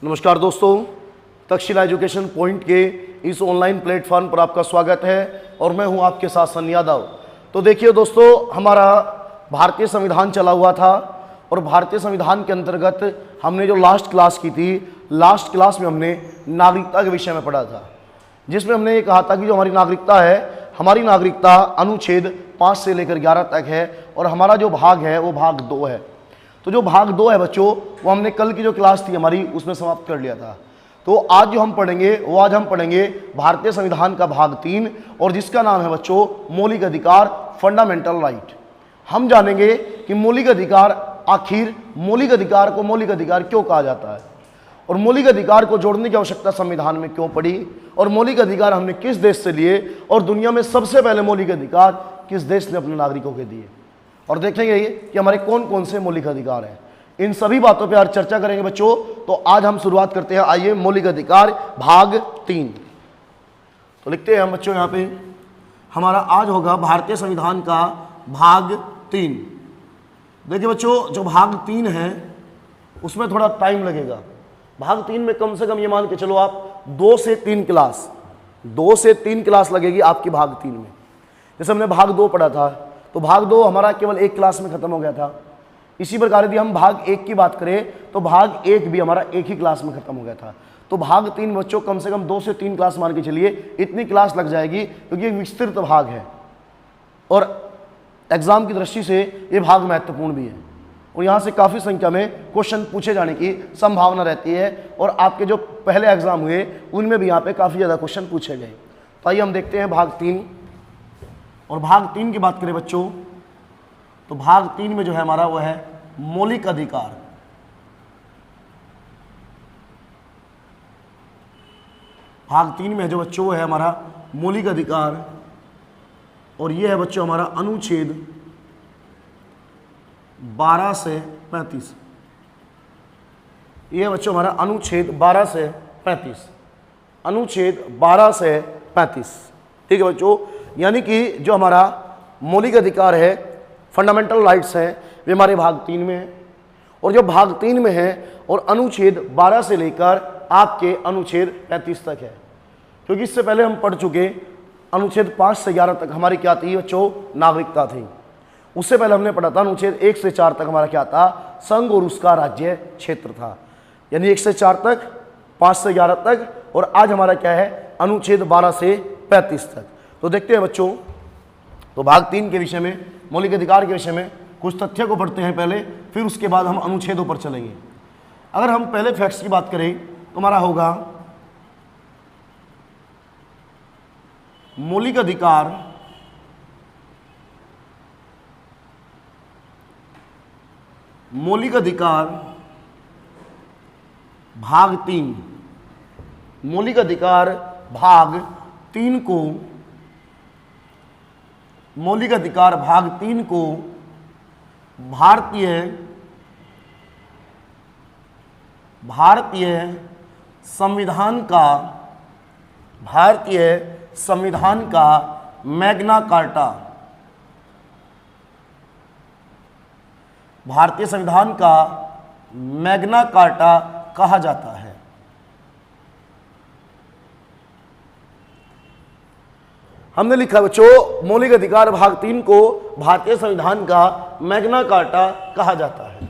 नमस्कार दोस्तों, Takshashila education point के इस ऑनलाइन प्लेटफॉर्म पर आपका स्वागत है और मैं हूं आपके साथ सनी यादव। तो देखिए दोस्तों, हमारा भारतीय संविधान चला हुआ था और भारतीय संविधान के अंतर्गत हमने जो लास्ट क्लास की थी, लास्ट क्लास में हमने नागरिकता के विषय में पढ़ा था, जिसमें हमने ये कहा था कि जो हमारी नागरिकता है, हमारी नागरिकता अनुच्छेद 5 से लेकर 11 तक है और हमारा जो भाग है वो भाग 2 है। तो जो भाग 2 है बच्चों, वो हमने कल की जो क्लास थी हमारी उसमें समाप्त कर लिया था। तो आज जो हम पढ़ेंगे वो आज हम पढ़ेंगे भारतीय संविधान का भाग 3 और जिसका नाम है बच्चों मौलिक अधिकार, फंडामेंटल राइट। हम जानेंगे कि मौलिक अधिकार, आखिर मौलिक अधिकार को मौलिक अधिकार क्यों कहा जाता है और मौलिक अधिकार को जोड़ने की आवश्यकता संविधान में क्यों पड़ी और मौलिक अधिकार हमने किस देश से लिए और दुनिया में सबसे पहले मौलिक अधिकार किस देश ने अपने नागरिकों के दिए, और देखेंगे कि हमारे कौन कौन से मौलिक अधिकार हैं। इन सभी बातों पर आज चर्चा करेंगे बच्चों। तो आज हम शुरुआत करते हैं, आइए, मौलिक अधिकार भाग 3। तो लिखते हैं हम बच्चों यहाँ पे, हमारा आज होगा भारतीय संविधान का भाग 3। देखिए बच्चों, जो भाग 3 है उसमें थोड़ा टाइम लगेगा। भाग 3 में कम से कम ये मान के चलो आप 2 से 3 क्लास लगेगी आपकी भाग 3 में। जैसे हमने भाग 2 पढ़ा था तो भाग 2 हमारा केवल 1 क्लास में खत्म हो गया था। इसी प्रकार यदि हम भाग 1 की बात करें तो भाग 1 भी हमारा 1 ही क्लास में खत्म हो गया था। तो भाग 3 बच्चों कम से कम 2 से 3 क्लास मान के चलिए, इतनी क्लास लग जाएगी क्योंकि एक विस्तृत भाग है और एग्जाम की दृष्टि से ये भाग महत्वपूर्ण भी है और यहाँ से काफ़ी संख्या में क्वेश्चन पूछे जाने की संभावना रहती है और आपके जो पहले एग्जाम हुए उनमें भी यहाँ पे काफ़ी ज़्यादा क्वेश्चन पूछे गए। तो आइए हम देखते हैं भाग 3। और भाग 3 की बात करें बच्चों तो भाग 3 में जो है हमारा वो है मौलिक अधिकार। भाग 3 में जो बच्चों वो है हमारा मौलिक अधिकार और ये है बच्चों हमारा अनुच्छेद 12 से 35। ये है बच्चों हमारा अनुच्छेद 12 से 35, अनुच्छेद 12 से 35। ठीक है बच्चों, यानी कि जो हमारा मौलिक अधिकार है, फंडामेंटल राइट्स हैं, वे हमारे भाग 3 में है और जो भाग 3 में है और अनुच्छेद 12 से लेकर आपके अनुच्छेद 35 तक है। क्योंकि इससे पहले हम पढ़ चुके अनुच्छेद 5 से 11 तक हमारी क्या थी बच्चों, नागरिकता थी। उससे पहले हमने पढ़ा था अनुच्छेद 1 से 4 तक हमारा क्या था, संघ और उसका राज्य क्षेत्र था। यानी 1 से 4 तक, 5 से 11 तक और आज हमारा क्या है, अनुच्छेद 12 से 35 तक। तो देखते हैं बच्चों, तो भाग 3 के विषय में, मौलिक अधिकार के विषय में कुछ तथ्य को पढ़ते हैं पहले, फिर उसके बाद हम अनुच्छेदों पर चलेंगे। अगर हम पहले फैक्ट्स की बात करें तो हमारा होगा मौलिक अधिकार भाग 3। मौलिक अधिकार भाग 3 को, मौलिक अधिकार भाग 3 को भारतीय संविधान का मैग्ना कार्टा, भारतीय संविधान का मैग्ना कार्टा कहा जाता है। हमने लिखा बच्चों, मौलिक अधिकार भाग 3 को भारतीय संविधान का मैग्ना कार्टा कहा जाता है।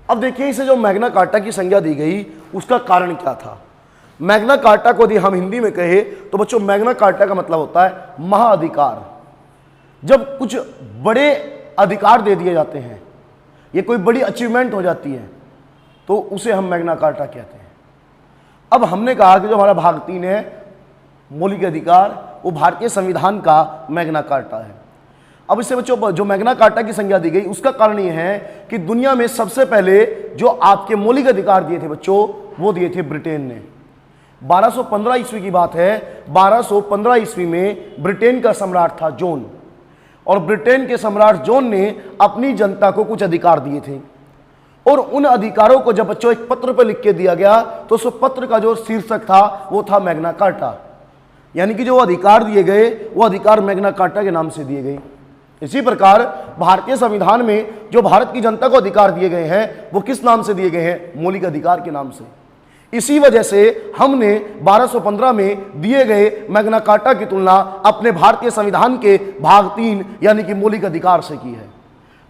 अब देखिए, इसे जो मैग्ना कार्टा की संज्ञा दी गई उसका कारण क्या था। मैग्ना कार्टा को यदि हम हिंदी में कहे तो बच्चों मैग्ना कार्टा का मतलब होता है महाअधिकार। जब कुछ बड़े अधिकार दे दिए जाते हैं, ये कोई बड़ी अचीवमेंट हो जाती है, तो उसे हम मैग्ना कार्टा कहते हैं। अब हमने कहा कि जो हमारा भाग 3 है मौलिक अधिकार, वो भारतीय संविधान का मैग्ना कार्टा है। अब इससे बच्चों जो मैग्ना कार्टा की संज्ञा दी गई उसका कारण ये है कि दुनिया में सबसे पहले जो आपके मौलिक अधिकार दिए थे बच्चों, वो दिए थे ब्रिटेन ने। 1215 ईस्वी की बात है। 1215 ईस्वी में ब्रिटेन का सम्राट था जॉन, और ब्रिटेन के सम्राट जॉन ने अपनी जनता को कुछ अधिकार दिए थे और उन अधिकारों को जब बच्चों एक पत्र पर लिख के दिया गया तो उस पत्र का जो शीर्षक था वो था मैग्ना कार्टा। यानी कि जो अधिकार दिए गए वो अधिकार मैग्ना कार्टा के नाम से दिए गए। इसी प्रकार भारतीय संविधान में जो भारत की जनता को अधिकार दिए गए हैं वो किस नाम से दिए गए हैं? मौलिक अधिकार के नाम से। इसी वजह से हमने 1215 में दिए गए मैग्ना कार्टा की तुलना अपने भारतीय संविधान के भाग 3 यानी कि मौलिक अधिकार से की है।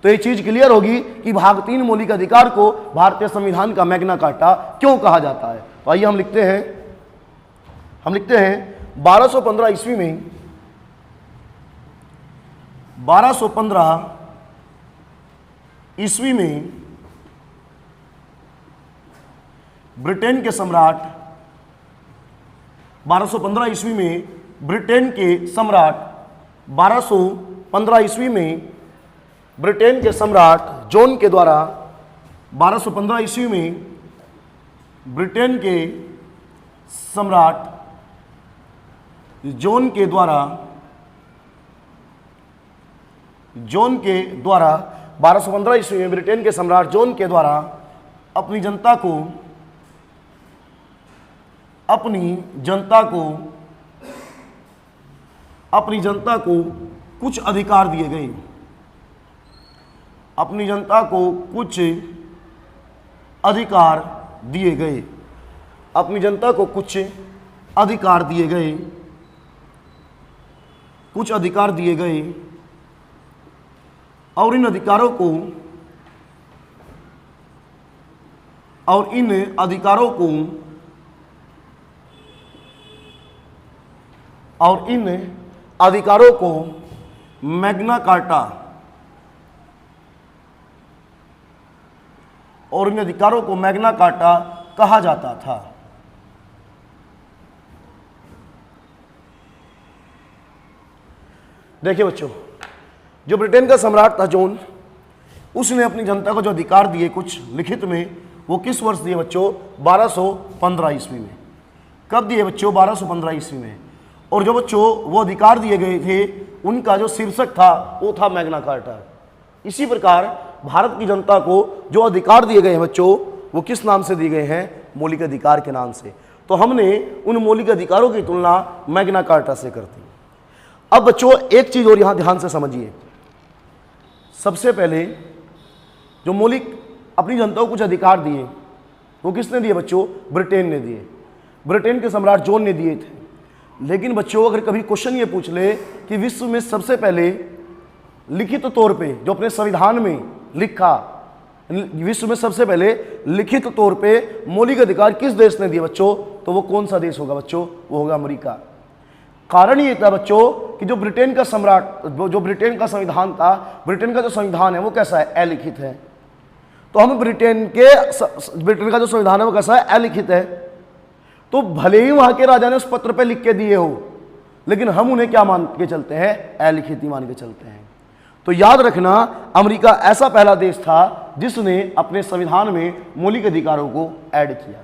तो ये चीज क्लियर होगी कि भाग 3 मौलिक अधिकार को भारतीय संविधान का मैग्ना कार्टा क्यों कहा जाता है। तो आइए हम लिखते हैं 1215 ईस्वी में 1215 ईस्वी में ब्रिटेन के सम्राट 1215 ईस्वी में ब्रिटेन के सम्राट 1215 ईस्वी में ब्रिटेन के सम्राट जॉन के द्वारा 1215 ईस्वी में ब्रिटेन के सम्राट जॉन के द्वारा 1215 ईस्वी में ब्रिटेन के सम्राट जॉन के द्वारा अपनी जनता को कुछ अधिकार दिए गए। अपनी जनता को कुछ अधिकार दिए गए। अपनी जनता को कुछ अधिकार दिए गए। कुछ अधिकार दिए गए और इन अधिकारों को मैग्ना कार्टा कहा जाता था। देखिए बच्चों, जो ब्रिटेन का सम्राट था जॉन, उसने अपनी जनता को जो अधिकार दिए कुछ लिखित में, वो किस वर्ष दिए बच्चों? 1215 ईस्वी में। कब दिए बच्चों? 1215 ईस्वी में। और जो बच्चों वो अधिकार दिए गए थे, उनका जो शीर्षक था वो था मैग्ना कार्टा। इसी प्रकार भारत की जनता को जो अधिकार दिए गए हैं बच्चों, वो किस नाम से दिए गए हैं? मौलिक अधिकार के नाम से। तो हमने उन मौलिक अधिकारों की तुलना मैग्ना कार्टा से करती। अब बच्चों एक चीज और यहां ध्यान से समझिए। सबसे पहले जो मौलिक अपनी जनता को कुछ अधिकार दिए, वो किसने दिए बच्चों? ब्रिटेन ने दिए। ब्रिटेन के सम्राट जॉन ने दिए थे। लेकिन बच्चों अगर कभी क्वेश्चन ये पूछ ले कि विश्व में सबसे पहले लिखित तौर पे जो अपने संविधान में लिखा, विश्व में सबसे पहले लिखित तौर पे मौलिक अधिकार किस देश ने दिए बच्चों? तो वो कौन सा देश होगा बच्चों? वो होगा अमेरिका। कारण ये था बच्चों कि जो ब्रिटेन का सम्राट, जो ब्रिटेन का संविधान था, ब्रिटेन का जो संविधान है वो कैसा है? अलिखित है। तो हम ब्रिटेन का जो संविधान है वो कैसा है? अलिखित है। तो भले ही वहां के राजा ने उस पत्र पे लिख के दिए हो, लेकिन हम उन्हें क्या मान के चलते हैं? अलिखित ही मान के चलते हैं। तो याद रखना, अमेरिका ऐसा पहला देश था जिसने अपने संविधान में मौलिक अधिकारों को ऐड किया।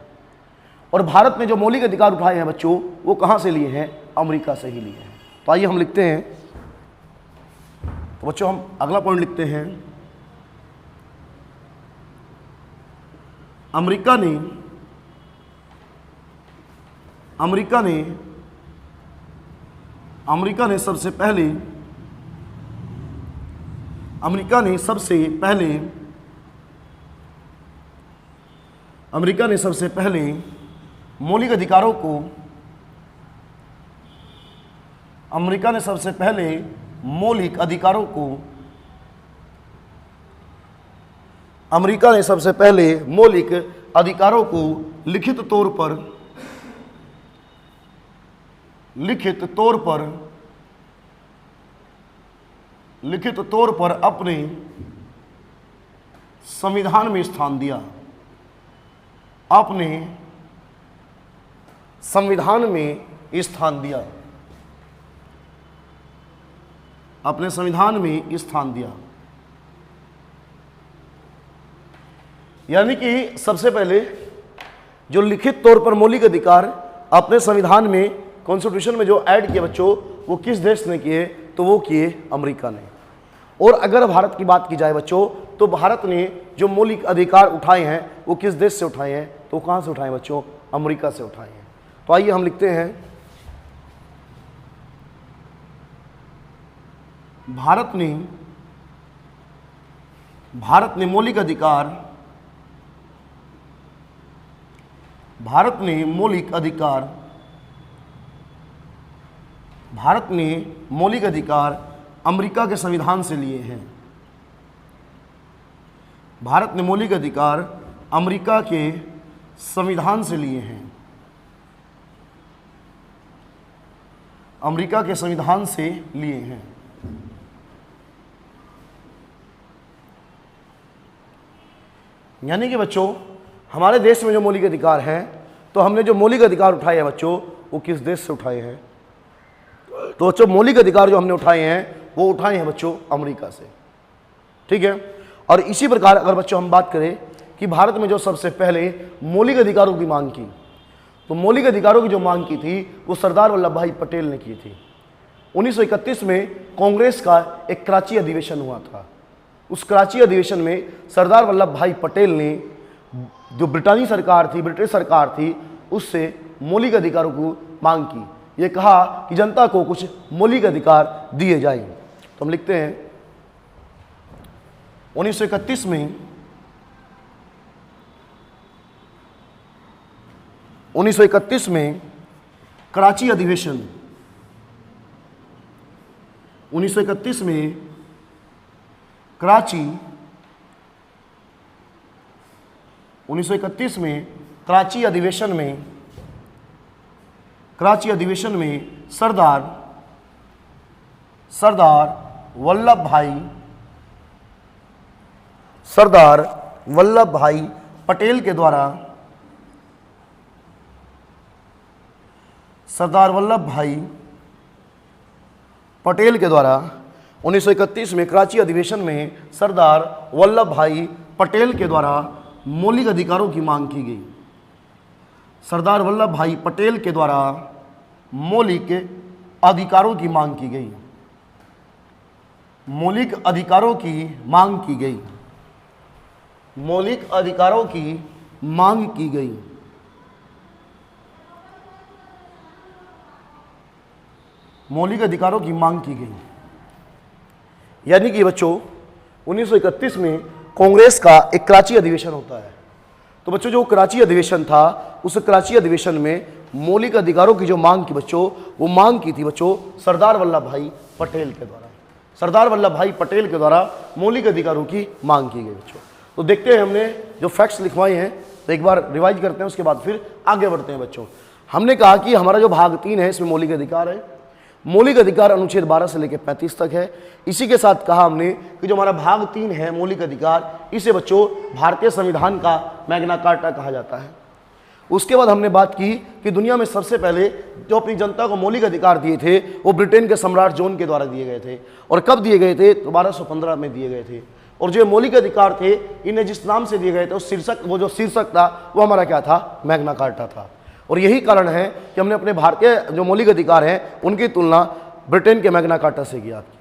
और भारत ने जो मौलिक अधिकार उठाए हैं बच्चों, वो कहां से लिए हैं? अमेरिका से ही लिए हैं। तो आइए हम लिखते हैं। तो बच्चों हम अगला पॉइंट लिखते हैं। अमेरिका ने सबसे पहले मौलिक अधिकारों को लिखित तौर पर अपने संविधान में स्थान दिया। अपने संविधान में स्थान दिया। यानी कि सबसे पहले जो लिखित तौर पर मौलिक अधिकार अपने संविधान में, कॉन्स्टिट्यूशन में जो ऐड किए बच्चों, वो किस देश ने किए? तो वो किए अमेरिका ने। और अगर भारत की बात की जाए बच्चों, तो भारत ने जो मौलिक अधिकार उठाए हैं वो किस देश से उठाए हैं? तो कहां से उठाए बच्चों? अमेरिका से उठाए हैं। तो आइए हम लिखते हैं, भारत भारत ने मौलिक अधिकार अमेरिका के संविधान से लिए हैं। भारत ने मौलिक अधिकार अमेरिका के संविधान से लिए हैं। अमेरिका के संविधान से लिए हैं। यानी कि बच्चों हमारे देश में जो मौलिक अधिकार हैं, तो हमने जो मौलिक अधिकार उठाए हैं बच्चों, वो किस देश से उठाए हैं? तो बच्चों मौलिक अधिकार जो हमने उठाए हैं वो उठाए हैं बच्चों अमेरिका से। ठीक है। और इसी प्रकार अगर बच्चों हम बात करें कि भारत में जो सबसे पहले मौलिक अधिकारों की मांग की, तो मौलिक अधिकारों की जो मांग की थी वो सरदार वल्लभ भाई पटेल ने की थी। 1931 में कांग्रेस का एक कराची अधिवेशन हुआ था। उस कराची अधिवेशन में सरदार वल्लभ भाई पटेल ने जो ब्रिटेश सरकार थी उससे मौलिक अधिकारों को मांग की। ये कहा कि जनता को कुछ मौलिक अधिकार दिए जाए। तो हम लिखते हैं 1931 में 1931 में कराची अधिवेशन 1931 में कराची 1931 में कराची अधिवेशन में सरदार वल्लभ भाई पटेल के द्वारा सरदार वल्लभ भाई पटेल के द्वारा 1931 में कराची अधिवेशन में सरदार वल्लभ भाई पटेल के द्वारा मौलिक अधिकारों की मांग की गई। सरदार वल्लभ भाई पटेल के द्वारा मौलिक अधिकारों की मांग की गई। मौलिक अधिकारों की मांग की गई। मौलिक अधिकारों की मांग की गई। मौलिक अधिकारों की मांग की गई। यानी कि बच्चों 1931 में कांग्रेस का एक कराची अधिवेशन होता है। तो बच्चों जो कराची अधिवेशन था, उस कराची अधिवेशन में मौलिक अधिकारों की जो मांग की बच्चों, वो मांग की थी बच्चों सरदार वल्लभ भाई पटेल के द्वारा। सरदार वल्लभ भाई पटेल के द्वारा मौलिक अधिकारों की मांग की गई बच्चों। तो देखते हैं हमने जो फैक्ट्स लिखवाए हैं, तो एक बार रिवाइज करते हैं, उसके बाद फिर आगे बढ़ते हैं बच्चों। हमने कहा कि हमारा जो भाग 3 है इसमें मौलिक अधिकार है। मौलिक अधिकार अनुच्छेद 12 से लेकर 35 तक है। इसी के साथ कहा हमने कि जो हमारा भाग 3 है मौलिक अधिकार, इसे बच्चों भारतीय संविधान का मैग्ना कार्टा कहा जाता है। उसके बाद हमने बात की कि दुनिया में सबसे पहले जो अपनी जनता को मौलिक अधिकार दिए थे वो ब्रिटेन के सम्राट जॉन के द्वारा दिए गए थे। और कब दिए गए थे? तो 1215 में दिए गए थे। और जो मौलिक अधिकार थे इन्हें जिस नाम से दिए गए थे वो जो शीर्षक था वो हमारा क्या था? मैग्ना कार्टा था। और यही कारण है कि हमने अपने भारतीय जो मौलिक अधिकार हैं उनकी तुलना ब्रिटेन के मैग्ना कार्टा से की आपकी।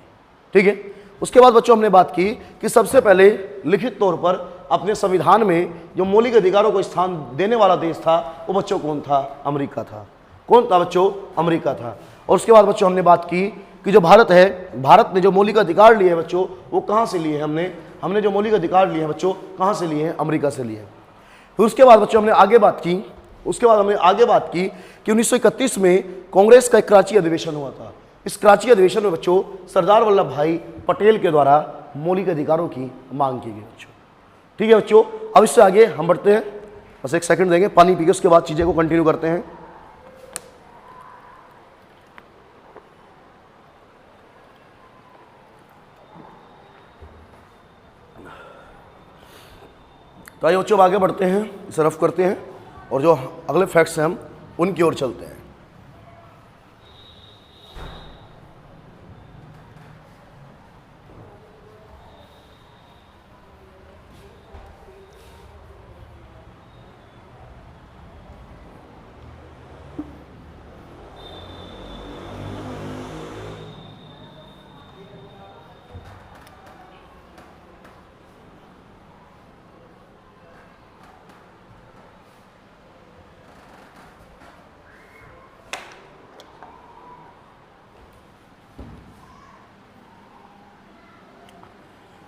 ठीक है। उसके बाद बच्चों हमने बात की कि सबसे पहले लिखित तौर पर अपने संविधान में जो मौलिक अधिकारों को स्थान देने वाला देश था वो बच्चों कौन था? अमेरिका था। कौन था बच्चों? अमेरिका था। और उसके बाद बच्चों हमने बात की कि जो भारत है, भारत ने जो मौलिक अधिकार लिए हैं बच्चों वो कहाँ से लिए? हमने जो मौलिक अधिकार लिए हैं बच्चों कहाँ से लिए हैं? अमेरिका से लिए हैं। फिर उसके बाद बच्चों हमने आगे बात की कि 1931 में कांग्रेस का एक कराची अधिवेशन हुआ था। इस कराची अधिवेशन में बच्चों सरदार वल्लभ भाई पटेल के द्वारा मौलिक अधिकारों की मांग की गई बच्चों। ठीक है बच्चों, अब इससे आगे हम बढ़ते हैं। बस एक सेकंड देंगे, पानी पी के उसके बाद चीजें को कंटिन्यू करते हैं। तो आइए बच्चों आगे बढ़ते हैं, इसे रफ करते हैं और जो अगले फैक्ट्स हैं हम उनकी ओर चलते हैं।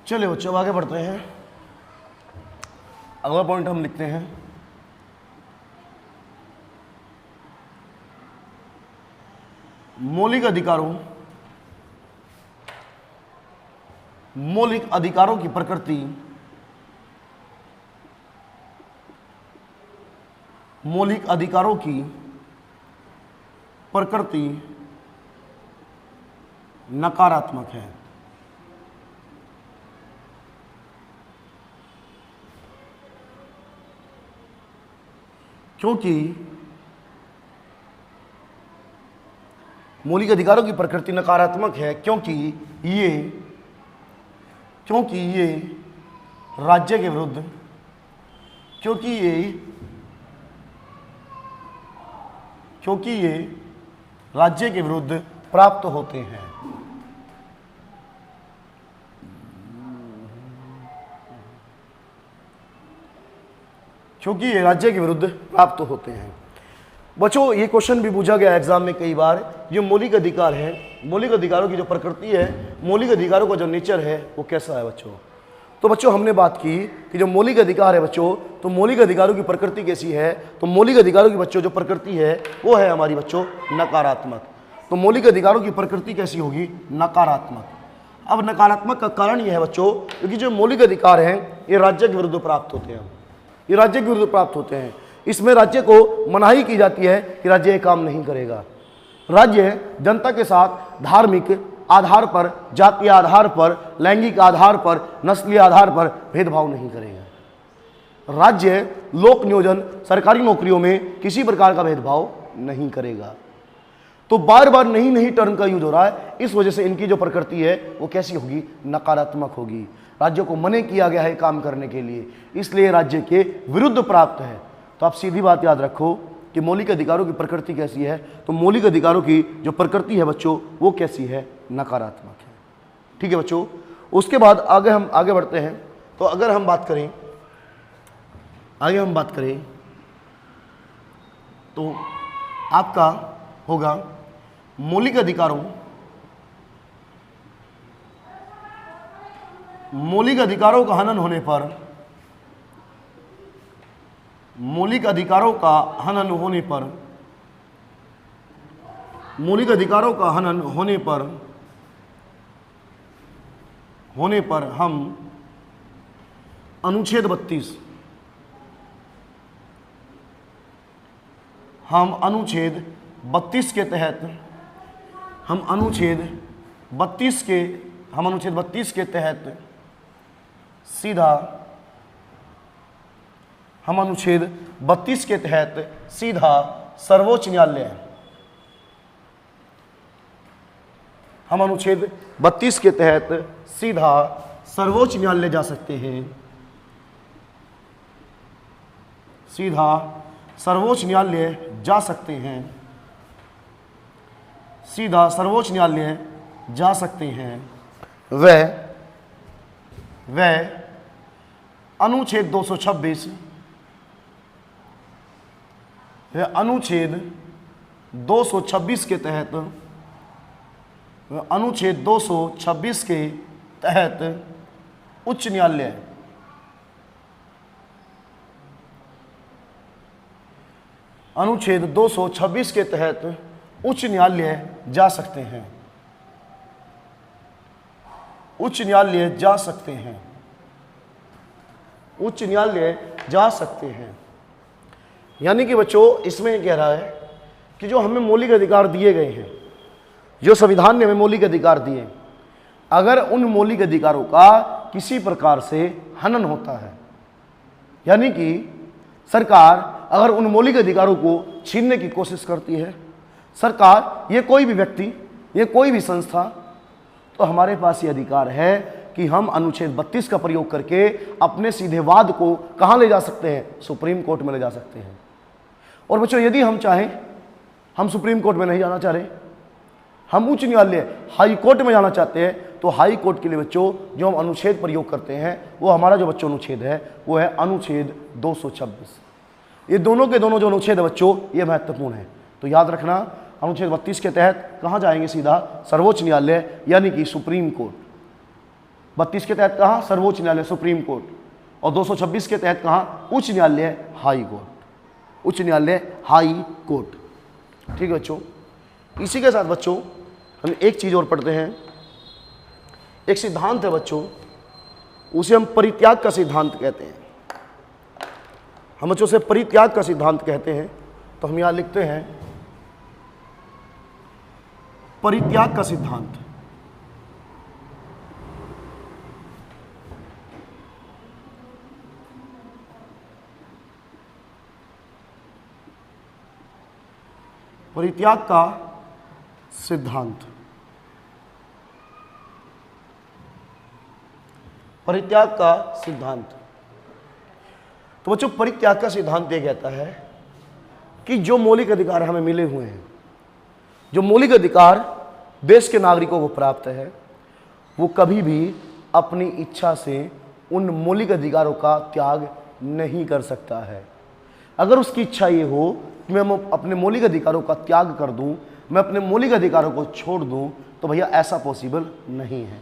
चलिए बच्चों आगे बढ़ते हैं। अगला पॉइंट हम लिखते हैं मौलिक अधिकारों की प्रकृति नकारात्मक है। क्योंकि मौलिक अधिकारों की प्रकृति नकारात्मक है, क्योंकि ये राज्य के विरुद्ध राज्य के विरुद्ध प्राप्त होते हैं। क्योंकि ये राज्य के विरुद्ध प्राप्त होते हैं। बच्चों, ये क्वेश्चन भी पूछा गया एग्जाम में कई बार। जो मौलिक अधिकार है, मौलिक अधिकारों की जो प्रकृति है, मौलिक अधिकारों का जो नेचर है वो कैसा है बच्चों। तो बच्चों हमने बात की कि जो मौलिक अधिकार है बच्चों, तो मौलिक अधिकारों की प्रकृति कैसी है। तो मौलिक अधिकारों की बच्चों जो प्रकृति है वो है हमारी बच्चों नकारात्मक। तो मौलिक अधिकारों की प्रकृति कैसी होगी, नकारात्मक। अब नकारात्मक का कारण यह है बच्चों, क्योंकि जो मौलिक अधिकार हैं ये राज्य के विरुद्ध प्राप्त होते हैं। ये राज्य के विरुद्ध प्राप्त होते हैं। इसमें राज्य को मनाही की जाती है कि राज्य ये काम नहीं करेगा। राज्य जनता के साथ धार्मिक आधार पर, जातीय आधार पर, लैंगिक आधार पर, नस्लीय आधार पर भेदभाव नहीं करेगा। राज्य लोक नियोजन सरकारी नौकरियों में किसी प्रकार का भेदभाव नहीं करेगा। तो बार बार नई टर्म का यूज हो रहा है, इस वजह से इनकी जो प्रकृति है वो कैसी होगी, नकारात्मक होगी। राज्य को मना किया गया है काम करने के लिए, इसलिए राज्य के विरुद्ध प्राप्त है। तो आप सीधी बात याद रखो कि मौलिक अधिकारों की प्रकृति कैसी है। तो मौलिक अधिकारों की जो प्रकृति है बच्चों वो कैसी है, नकारात्मक है। ठीक है बच्चों। उसके बाद हम आगे बढ़ते हैं। तो अगर हम बात करें तो आपका होगा मौलिक अधिकारों का हनन होने पर, मौलिक अधिकारों का हनन होने पर हम अनुच्छेद 32 के तहत सीधा सर्वोच्च न्यायालय, हम अनुच्छेद 32 के तहत सीधा सर्वोच्च न्यायालय जा सकते हैं। सीधा सर्वोच्च न्यायालय जा सकते हैं। सीधा सर्वोच्च न्यायालय जा सकते हैं। वह अनुच्छेद 226 अनुच्छेद 226 के तहत, अनुच्छेद 226 के तहत उच्च न्यायालय, अनुच्छेद 226 के तहत उच्च न्यायालय जा सकते हैं। उच्च न्यायालय जा सकते हैं। उच्च न्यायालय जा सकते हैं। यानी कि बच्चों इसमें कह रहा है कि जो हमें मौलिक अधिकार दिए गए हैं, जो संविधान ने हमें मौलिक अधिकार दिए, अगर उन मौलिक अधिकारों का किसी प्रकार से हनन होता है, यानी कि सरकार अगर उन मौलिक अधिकारों को छीनने की कोशिश करती है, सरकार, ये कोई भी व्यक्ति, ये कोई भी संस्था, तो हमारे पास ये अधिकार है कि हम अनुच्छेद 32 का प्रयोग करके अपने सीधे वाद को कहाँ ले जा सकते हैं, सुप्रीम कोर्ट में ले जा सकते हैं। और बच्चों यदि हम चाहें, हम सुप्रीम कोर्ट में नहीं जाना चाह रहे, हम उच्च न्यायालय हाई कोर्ट में जाना चाहते हैं, तो हाई कोर्ट के लिए बच्चों जो हम अनुच्छेद प्रयोग करते हैं वो हमारा जो बच्चों अनुच्छेद है वो है अनुच्छेद 226। ये दोनों के दोनों जो अनुच्छेद है बच्चों ये महत्वपूर्ण है। तो याद रखना, अनुच्छेद 32 के तहत कहाँ जाएंगे, सीधा सर्वोच्च न्यायालय यानी कि सुप्रीम कोर्ट। 32 के तहत कहाँ, सर्वोच्च न्यायालय सुप्रीम कोर्ट। और 226 के तहत कहाँ, उच्च न्यायालय हाई कोर्ट। उच्च न्यायालय हाई कोर्ट। ठीक है बच्चों। इसी के साथ बच्चों हम एक चीज और पढ़ते हैं। एक सिद्धांत है बच्चों, उसे हम परित्याग का सिद्धांत कहते हैं। हम बच्चों से परित्याग का सिद्धांत कहते हैं। तो हम यहां लिखते हैं परित्याग का सिद्धांत। परित्याग का सिद्धांत। परित्याग का सिद्धांत। तो बच्चों परित्याग का सिद्धांत ये कहता है कि जो मौलिक अधिकार हमें मिले हुए हैं, जो मौलिक अधिकार देश के नागरिकों को प्राप्त है, वो कभी भी अपनी इच्छा से उन मौलिक अधिकारों का त्याग नहीं कर सकता है। अगर उसकी इच्छा ये हो कि मैं अपने मौलिक अधिकारों का त्याग कर दूं, मैं अपने मौलिक अधिकारों को छोड़ दूं, तो भैया ऐसा पॉसिबल नहीं है।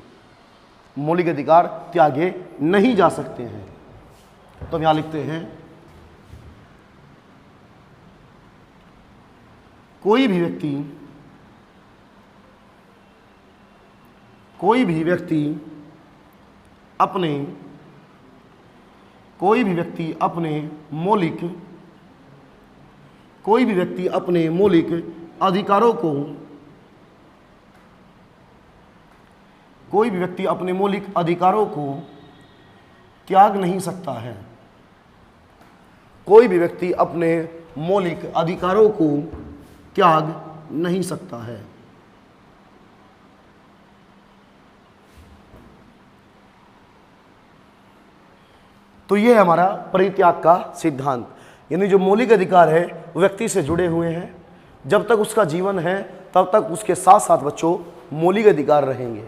मौलिक अधिकार त्यागे नहीं जा सकते हैं। तो हम यहां लिखते हैं कोई भी व्यक्ति अपने मौलिक अधिकारों को त्याग नहीं सकता है। कोई भी व्यक्ति अपने मौलिक अधिकारों को त्याग नहीं सकता है। तो यह है हमारा परित्याग का सिद्धांत। यानी जो मौलिक अधिकार है वो व्यक्ति से जुड़े हुए हैं। जब तक उसका जीवन है तब तक उसके साथ साथ बच्चों मौलिक अधिकार रहेंगे।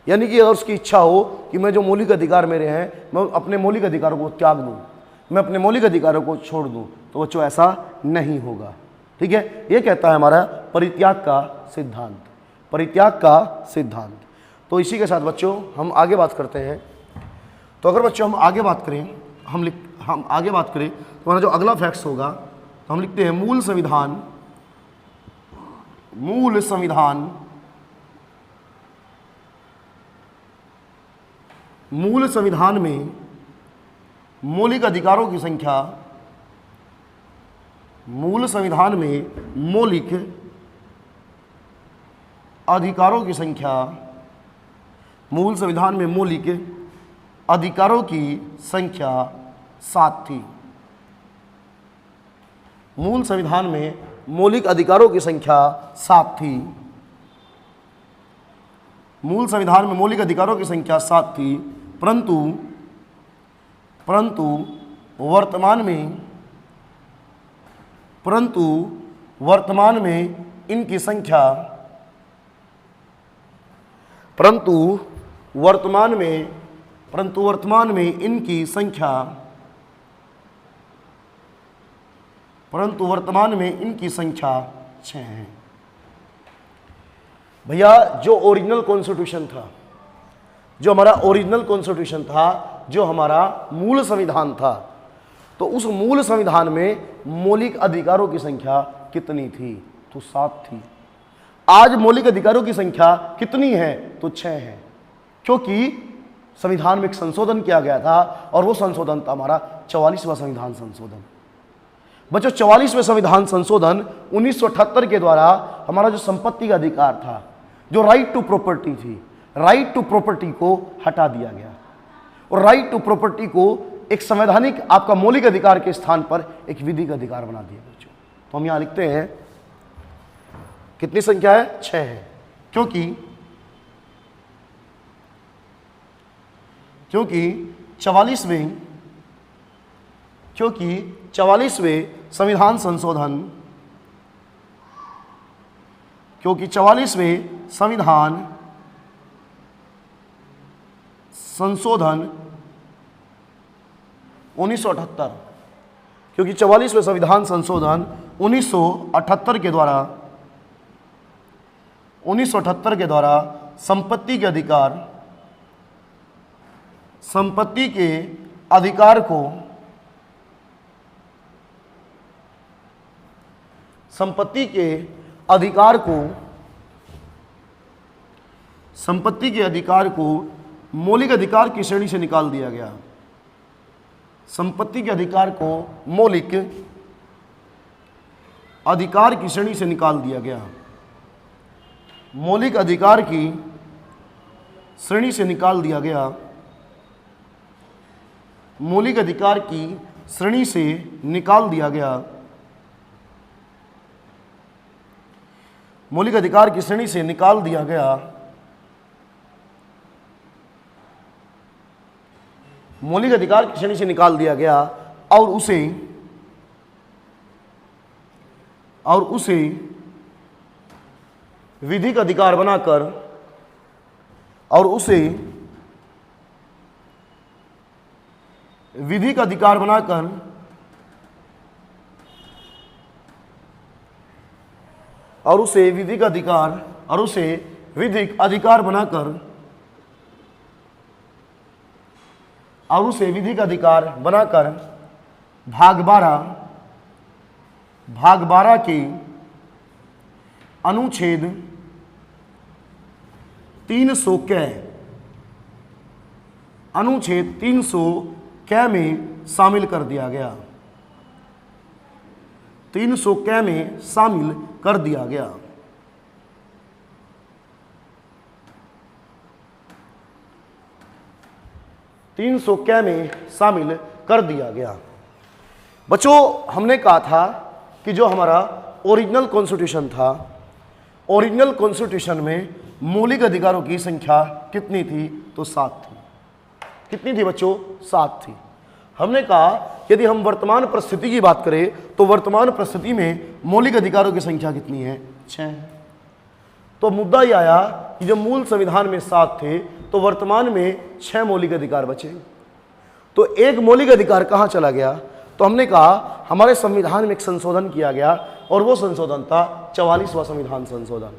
यानी कि अगर उसकी इच्छा हो कि मैं जो मौलिक अधिकार मेरे हैं, मैं अपने मौलिक अधिकारों को त्याग दूं, मैं अपने मौलिक अधिकारों को छोड़ दूं, तो बच्चों ऐसा नहीं होगा। ठीक है, ये कहता है हमारा परित्याग का सिद्धांत। परित्याग का सिद्धांत। तो इसी के साथ बच्चों हम आगे बात करते हैं। तो अगर बच्चों हम आगे बात करें, हम आगे बात करें तो हमारा जो अगला फैक्ट्स होगा, तो हम लिखते हैं मूल संविधान में मौलिक अधिकारों की संख्या, मूल संविधान में मौलिक अधिकारों की संख्या, मूल संविधान में मौलिक अधिकारों की संख्या 7 थी। मूल संविधान में मौलिक अधिकारों की संख्या 7 थी। मूल संविधान में मौलिक अधिकारों की संख्या 7 थी, परंतु वर्तमान में इनकी संख्या, परंतु वर्तमान में इनकी संख्या 6 है। भैया जो ओरिजिनल कॉन्स्टिट्यूशन था, जो हमारा ओरिजिनल कॉन्स्टिट्यूशन था, जो हमारा मूल संविधान था, तो उस मूल संविधान में मौलिक अधिकारों की संख्या कितनी थी? तो 7 थी। आज मौलिक अधिकारों की संख्या कितनी है? तो 6 है। क्योंकि संविधान में एक संशोधन किया गया था और वो संशोधन था हमारा 44वां संविधान संशोधन। बच्चों 44वें संविधान संशोधन 1978 के द्वारा हमारा जो संपत्ति का अधिकार था, जो राइट टू प्रॉपर्टी थी, राइट टू प्रॉपर्टी को हटा दिया गया और राइट टू प्रॉपर्टी को एक संवैधानिक आपका मौलिक अधिकार के स्थान पर एक विधिक अधिकार बना दिया बच्चों। तो हम यहां लिखते हैं कितनी संख्या है? 6 है। क्योंकि 44वें संविधान संशोधन, क्योंकि 44वें संविधान संशोधन 1978, क्योंकि 44वें संविधान संशोधन 1978 के द्वारा संपत्ति के अधिकार को, संपत्ति के अधिकार को मौलिक अधिकार की श्रेणी से निकाल दिया गया। संपत्ति के अधिकार को मौलिक अधिकार की श्रेणी से निकाल दिया गया। मौलिक अधिकार की श्रेणी से निकाल दिया गया। मौलिक अधिकार की श्रेणी से निकाल दिया गया। मौलिक अधिकार की श्रेणी से निकाल दिया गया। मौलिक अधिकार की श्रेणी से निकाल दिया गया और उसे विधिक अधिकार बनाकर विधिक अधिकार बनाकर भाग 12 के अनुच्छेद 300 कै में शामिल कर दिया गया। 300 कै में शामिल कर दिया गया। शामिल कर दिया गया। बच्चों, हमने कहा था कि जो हमारा ओरिजिनल कॉन्स्टिट्यूशन था, ओरिजिनल कॉन्स्टिट्यूशन में मौलिक अधिकारों की संख्या कितनी थी? तो 7 थी। कितनी थी बच्चों? 7 थी। हमने कहा यदि हम वर्तमान परिस्थिति की बात करें तो वर्तमान परिस्थिति में मौलिक अधिकारों की संख्या कितनी है? 6। तो मुद्दा ये आया कि जब मूल संविधान में 7 थे तो वर्तमान में 6 मौलिक अधिकार बचे, तो एक मौलिक अधिकार कहाँ चला गया? तो हमने कहा हमारे संविधान में एक संशोधन किया गया और वो संशोधन था 44वां संविधान संशोधन।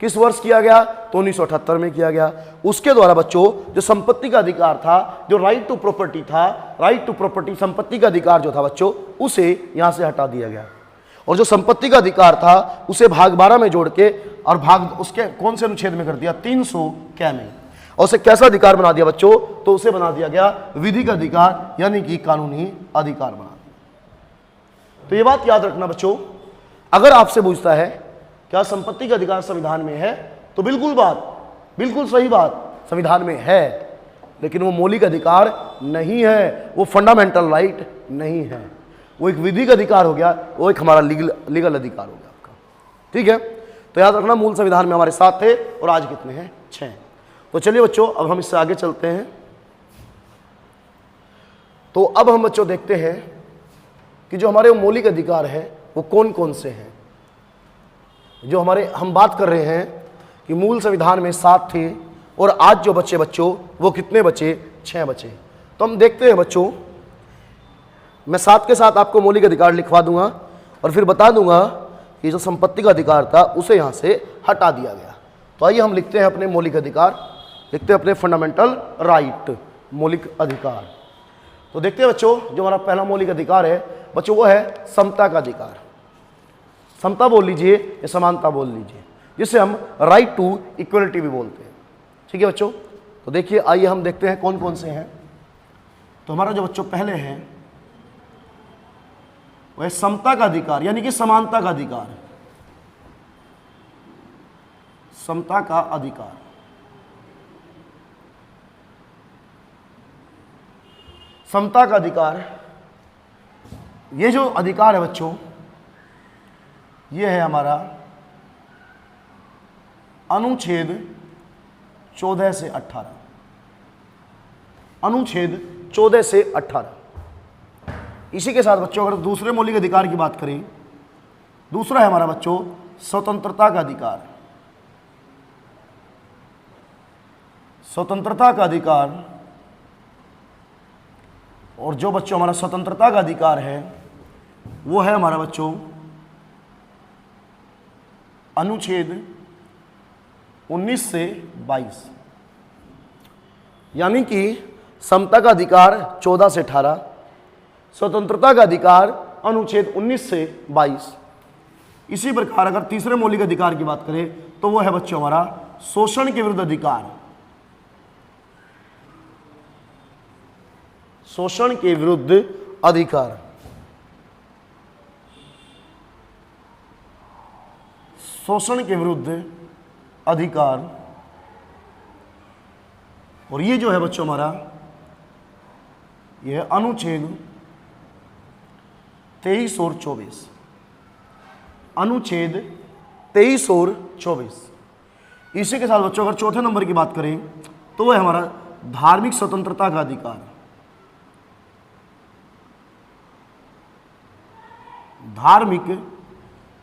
किस वर्ष किया गया? तो 1978 में किया गया। उसके द्वारा बच्चों जो संपत्ति का अधिकार था, जो राइट टू प्रॉपर्टी था, राइट टू प्रॉपर्टी संपत्ति का अधिकार जो था बच्चों, उसे यहाँ से हटा दिया गया और जो संपत्ति का अधिकार था उसे भाग 12 में जोड़ के और भाग उसके कौन से अनुच्छेद में कर दिया? 300 कै में। और उसे कैसा अधिकार बना दिया बच्चों? तो उसे बना दिया गया विधिक अधिकार, यानी कि कानूनी अधिकार बना दिया। तो ये बात याद रखना बच्चों, अगर आपसे पूछता है क्या संपत्ति का अधिकार संविधान में है, तो बिल्कुल सही बात, संविधान में है, लेकिन वो मौलिक अधिकार नहीं है, वो फंडामेंटल राइट नहीं है, वो एक विधिक अधिकार हो गया, वो एक हमारा लीगल अधिकार हो गया आपका। ठीक है, तो याद रखना मूल संविधान में हमारे 7 थे और आज कितने हैं? 6। तो चलिए बच्चों, अब हम इससे आगे चलते हैं। तो अब हम बच्चों देखते हैं कि जो हमारे मौलिक अधिकार हैं वो कौन कौन से हैं। जो हमारे हम बात कर रहे हैं कि मूल संविधान में 7 थे और आज जो बच्चे बच्चों वो कितने बचे? 6 बचे। तो हम देखते हैं बच्चों, मैं 7 के साथ आपको मौलिक अधिकार लिखवा दूंगा और फिर बता दूंगा कि जो संपत्ति का अधिकार था उसे यहाँ से हटा दिया गया। तो आइए हम लिखते हैं अपने मौलिक अधिकार, लिखते हैं अपने फंडामेंटल राइट, मौलिक अधिकार। तो देखते हैं बच्चों, जो हमारा पहला मौलिक अधिकार है बच्चों वो है समता का अधिकार। समता बोल लीजिए या समानता बोल लीजिए, जिसे हम राइट टू इक्वलिटी भी बोलते हैं। ठीक है बच्चों, तो देखिए आइए हम देखते हैं कौन कौन से हैं। तो हमारा जो बच्चों पहले हैं वह है समता का अधिकार, यानी कि समानता का अधिकार। समता का अधिकार, समता का अधिकार, ये जो अधिकार है बच्चों ये है हमारा अनुच्छेद 14 से 18। अनुच्छेद 14 से 18। इसी के साथ बच्चों अगर दूसरे मौलिक अधिकार की बात करें, दूसरा है हमारा बच्चों स्वतंत्रता का अधिकार। स्वतंत्रता का अधिकार, और जो बच्चों हमारा स्वतंत्रता का अधिकार है वो है हमारा बच्चों अनुच्छेद 19 से 22। यानी कि समता का अधिकार 14 से 18, स्वतंत्रता का अधिकार अनुच्छेद 19 से 22। इसी प्रकार अगर तीसरे मौलिक अधिकार की बात करें तो वो है बच्चों हमारा शोषण के विरुद्ध अधिकार। शोषण के विरुद्ध अधिकार। शोषण के विरुद्ध अधिकार। और ये जो है बच्चों हमारा ये है अनुच्छेद 23 और 24। अनुच्छेद 23 और 24। इसी के साथ बच्चों अगर चौथे नंबर की बात करें तो वह है हमारा धार्मिक स्वतंत्रता का अधिकार। धार्मिक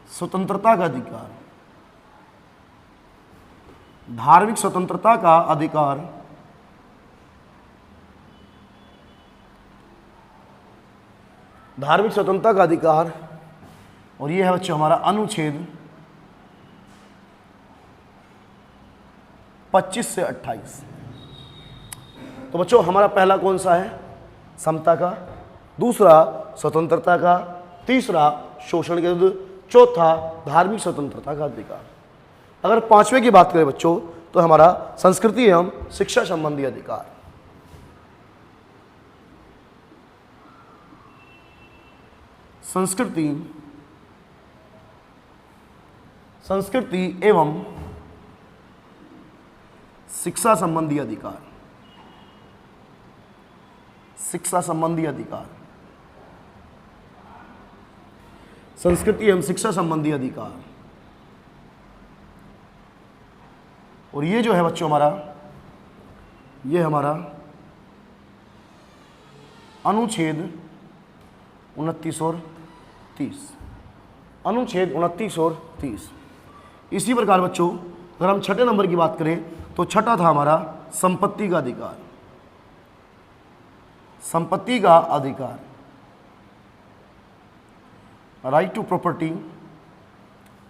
स्वतंत्रता का अधिकार। धार्मिक स्वतंत्रता का अधिकार। धार्मिक स्वतंत्रता का अधिकार। और यह है बच्चों हमारा अनुच्छेद 25 से 28। तो बच्चों हमारा पहला कौन सा है? समता का, दूसरा स्वतंत्रता का, तीसरा शोषण के विरुद्ध, चौथा धार्मिक स्वतंत्रता का अधिकार। अगर पांचवें की बात करें बच्चों तो हमारा संस्कृति एवं शिक्षा संबंधी अधिकार। संस्कृति एवं शिक्षा संबंधी अधिकार। शिक्षा संबंधी अधिकार। संस्कृति एवं शिक्षा संबंधी अधिकार। और ये जो है बच्चों हमारा ये हमारा अनुच्छेद 29 और 30। अनुच्छेद 29 और 30। इसी प्रकार बच्चों अगर हम छठे नंबर की बात करें तो छठा था हमारा संपत्ति का अधिकार। संपत्ति का अधिकार। Right to property.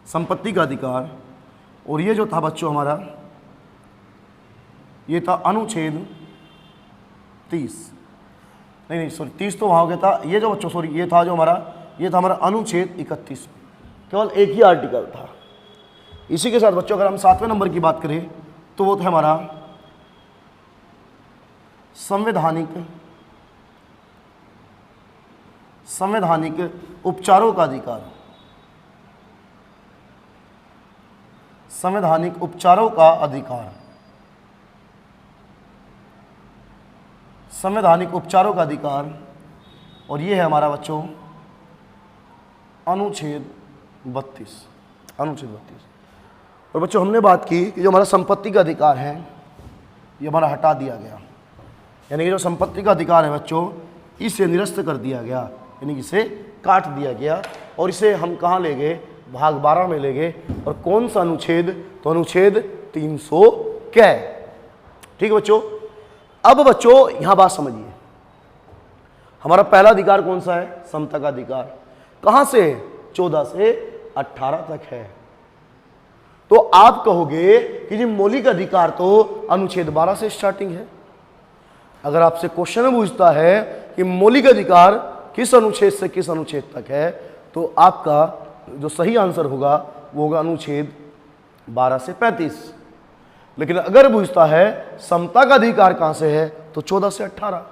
संपत्ति का अधिकार। और ये जो था बच्चों हमारा ये था अनुच्छेद 30। नहीं सॉरी 30 तो वहाँ हो गया था। ये जो बच्चों सॉरी ये था जो हमारा ये था हमारा अनुच्छेद 31। केवल एक ही आर्टिकल था। इसी के साथ बच्चों अगर हम सातवें नंबर की बात करें तो वो था हमारा संवैधानिक उपचारों का अधिकार। संवैधानिक उपचारों का अधिकार। संवैधानिक उपचारों का अधिकार। और ये है हमारा बच्चों अनुच्छेद 32। अनुच्छेद 32। और बच्चों हमने बात की कि जो हमारा संपत्ति का अधिकार है ये हमारा हटा दिया गया, यानी कि जो संपत्ति का अधिकार है बच्चों इसे निरस्त कर दिया गया, यानी कि इसे काट दिया गया। और इसे हम कहाँ ले गए? भाग 12 में ले गए। और कौन सा अनुच्छेद? तो अनुच्छेद 300 क्या है। ठीक है बच्चों। अब बच्चों यहां बात समझिए, हमारा पहला अधिकार कौन सा है? समता का अधिकार। कहां से? 14 से 18 तक है। तो आप कहोगे कि जी मौलिक अधिकार तो अनुच्छेद 12 से स्टार्टिंग है। अगर आपसे क्वेश्चन पूछता है कि मौलिक अधिकार किस अनुच्छेद से किस अनुच्छेद तक है, तो आपका जो सही आंसर होगा वो होगा अनुच्छेद 12 से 35। लेकिन अगर पूछता है समता का अधिकार कहां से है, तो 14 से 18।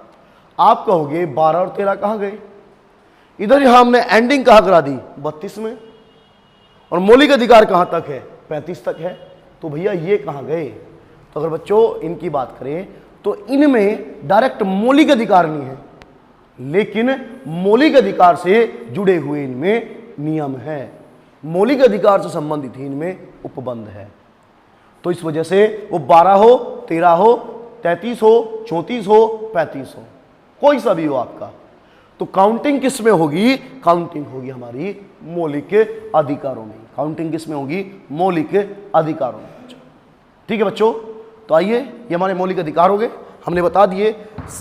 आप कहोगे 12 और 13 कहां गए? इधर यहां हमने एंडिंग कहां करा दी? 32 में। और मौलिक अधिकार कहां तक है? 35 तक है। तो भैया ये कहां गए? तो अगर बच्चों इनकी बात करें तो इनमें डायरेक्ट मौलिक अधिकार नहीं है, लेकिन मौलिक अधिकार से जुड़े हुए इनमें नियम है। मौलिक अधिकार से संबंधित ही इनमें उपबंध है। तो इस वजह से वो 12 हो, 13 हो, 33 हो, 34 हो, 35 हो, कोई सा भी हो आपका, तो काउंटिंग किस में होगी? काउंटिंग होगी हमारी मौलिक अधिकारों में। काउंटिंग किस में होगी? मौलिक अधिकारों में। ठीक है बच्चों। तो आइए ये हमारे मौलिक अधिकार हो गए, हमने बता दिए।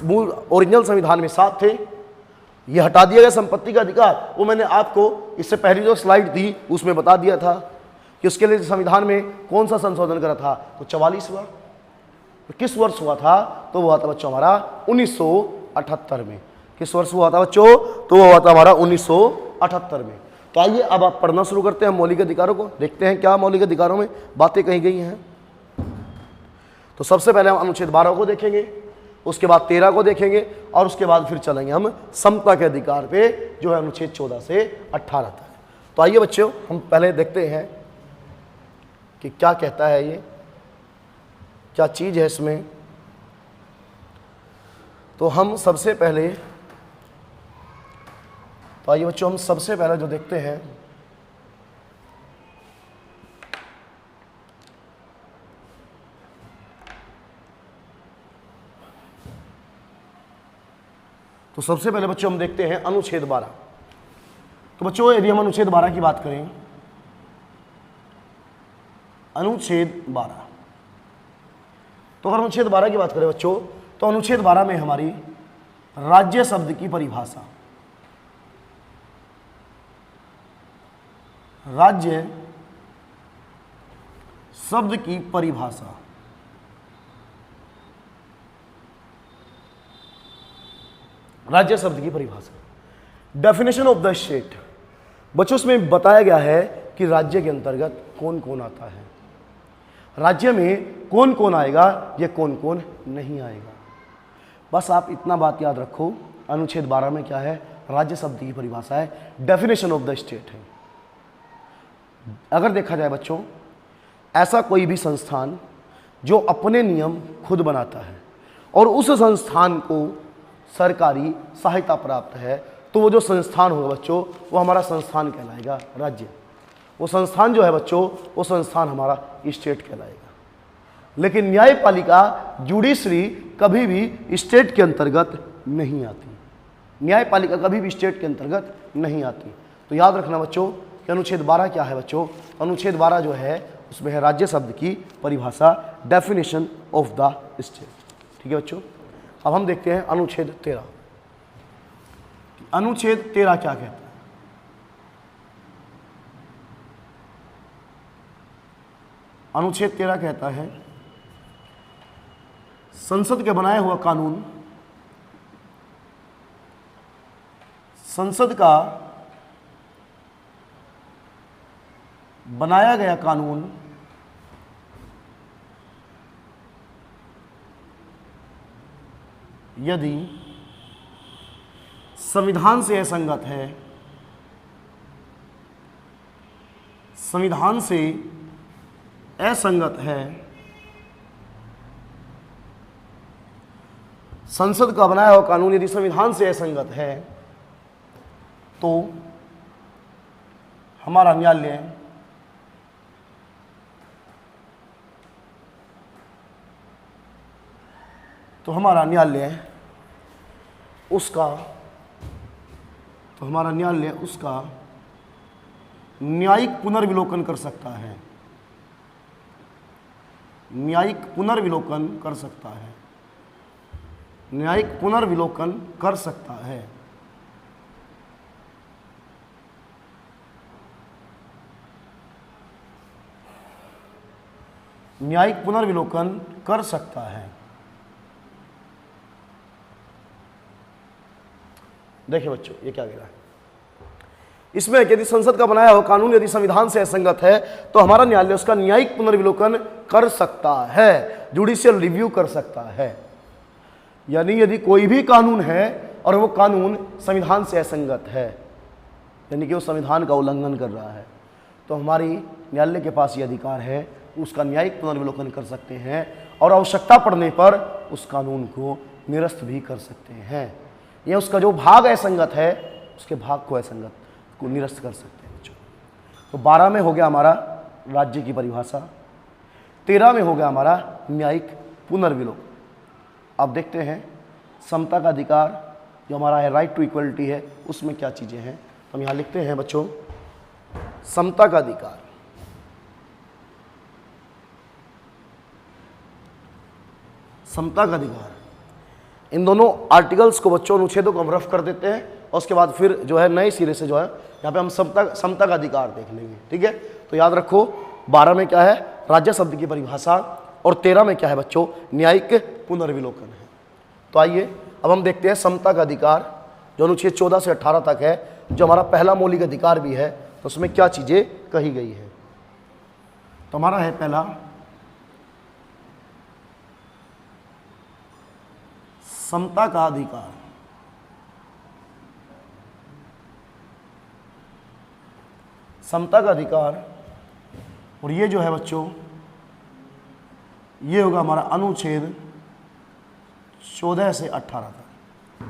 मूल ओरिजिनल संविधान में 7 थे, ये हटा दिया गया संपत्ति का अधिकार। वो मैंने आपको इससे पहली जो स्लाइड थी उसमें बता दिया था कि उसके लिए संविधान में कौन सा संशोधन करा था, तो 44 हुआ। तो किस वर्ष हुआ था? तो वो हुआ था बच्चों हमारा 1978 में। किस वर्ष हुआ था बच्चों? तो वो हुआ था हमारा 1978 में। तो आइए अब आप पढ़ना शुरू करते हैं मौलिक अधिकारों को, देखते हैं क्या मौलिक अधिकारों में बातें कही गई हैं। तो सबसे पहले हम अनुच्छेद 12 को देखेंगे, उसके बाद 13 को देखेंगे और उसके बाद फिर चलेंगे हम समता के अधिकार पे, जो है अनुच्छेद 14 से 18 तक। तो आइए बच्चों हम पहले देखते हैं कि क्या कहता है ये, क्या चीज़ है इसमें। तो हम सबसे पहले, तो आइए बच्चों हम सबसे पहले जो देखते हैं, तो सबसे पहले बच्चों हम देखते हैं अनुच्छेद 12। तो बच्चों यदि हम अनुच्छेद 12 की बात करें, अनुच्छेद 12, तो अगर अनुच्छेद 12 की बात करें बच्चों, तो अनुच्छेद 12 में हमारी राज्य शब्द की परिभाषा, राज्य शब्द की परिभाषा, राज्य शब्द की परिभाषा, डेफिनेशन ऑफ द स्टेट। बच्चों उसमें बताया गया है कि राज्य के अंतर्गत कौन कौन आता है, राज्य में कौन कौन आएगा, ये कौन कौन नहीं आएगा। बस आप इतना बात याद रखो, अनुच्छेद 12 में क्या है, राज्य शब्द की परिभाषा है, डेफिनेशन ऑफ द स्टेट है। अगर देखा जाए बच्चों, ऐसा कोई भी संस्थान जो अपने नियम खुद बनाता है और उस संस्थान को सरकारी सहायता प्राप्त है, तो वो जो संस्थान होगा बच्चों, वो हमारा संस्थान कहलाएगा राज्य। वो संस्थान जो है बच्चों, वो संस्थान हमारा स्टेट कहलाएगा। लेकिन न्यायपालिका, जुडिशरी कभी भी स्टेट के अंतर्गत नहीं आती, न्यायपालिका कभी भी स्टेट के अंतर्गत नहीं आती। तो याद रखना बच्चों कि अनुच्छेद 12 क्या है बच्चों, अनुच्छेद 12 जो है उसमें है राज्य शब्द की परिभाषा, डेफिनेशन ऑफ द स्टेट। ठीक है बच्चों, अब हम देखते हैं अनुच्छेद 13। अनुच्छेद 13 क्या कहता है। अनुच्छेद 13 कहता है, संसद के बनाया हुआ कानून, संसद का बनाया गया कानून यदि संविधान से असंगत है, संविधान से असंगत है, संसद का बनाया हुआ कानून यदि संविधान से असंगत है, तो हमारा न्यायालय उसका न्यायिक पुनर्विलोकन कर सकता है, न्यायिक पुनर्विलोकन कर सकता है, न्यायिक पुनर्विलोकन कर सकता है। न्यायिक पुनर्विलोकन कर सकता है। देखिए बच्चों ये क्या कह रहा है इसमें, यदि संसद का बनाया हुआ कानून यदि संविधान से असंगत है, तो हमारा न्यायालय उसका न्यायिक पुनर्विलोकन कर सकता है, जुडिशियल रिव्यू कर सकता है। यानी यदि कोई भी कानून है और वो कानून संविधान से असंगत है, यानी कि वो संविधान का उल्लंघन कर रहा है, तो हमारी न्यायालय के पास ये अधिकार है, उसका न्यायिक पुनर्विलोकन कर सकते हैं और आवश्यकता पड़ने पर उस कानून को निरस्त भी कर सकते हैं। या उसका जो भाग असंगत है, उसके भाग को असंगत को निरस्त कर सकते हैं बच्चों। तो 12 में हो गया हमारा राज्य की परिभाषा, 13 में हो गया हमारा न्यायिक पुनर्विलोकन। अब देखते हैं समता का अधिकार जो हमारा है, राइट टू इक्वलिटी है, उसमें क्या चीज़ें हैं। हम यहाँ लिखते हैं बच्चों समता का अधिकार। समता का अधिकार, इन दोनों आर्टिकल्स को बच्चों अनुच्छेदों को हम रफ कर देते हैं और उसके बाद फिर जो है नए सिरे से जो है यहाँ पे हम समता का अधिकार देख लेंगे। ठीक है, तो याद रखो 12 में क्या है, राज्य शब्द की परिभाषा, और 13 में क्या है बच्चों, न्यायिक पुनर्विलोकन है। तो आइए अब हम देखते हैं समता का अधिकार जो अनुच्छेद 14 से 18 तक है, जो हमारा पहला मौलिक अधिकार भी है, तो उसमें क्या चीज़ें कही गई है। तो हमारा है पहला, समता का अधिकार। समता का अधिकार, और ये जो है बच्चों, ये होगा हमारा अनुच्छेद 14 से 18 तक।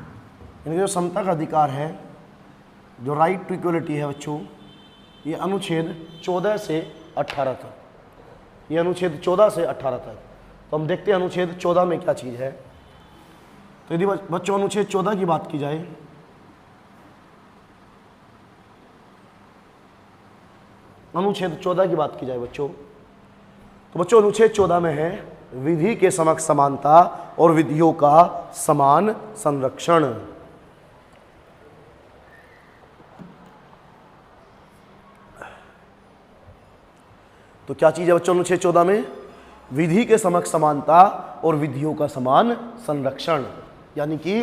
यानी जो समता का अधिकार है, जो राइट टू इक्वलिटी है बच्चों, ये अनुच्छेद 14 से 18 तक, ये अनुच्छेद 14 से 18 तक। तो हम देखते हैं अनुच्छेद 14 में क्या चीज़ है। तो यदि बच्चों अनुच्छेद 14 की बात की जाए, अनुच्छेद 14 की बात की जाए बच्चों, तो बच्चों अनुच्छेद 14 में है विधि के समक्ष समानता और विधियों का समान संरक्षण। तो क्या चीज है बच्चों अनुच्छेद 14 में? विधि के समक्ष समानता और विधियों का समान संरक्षण, यानी कि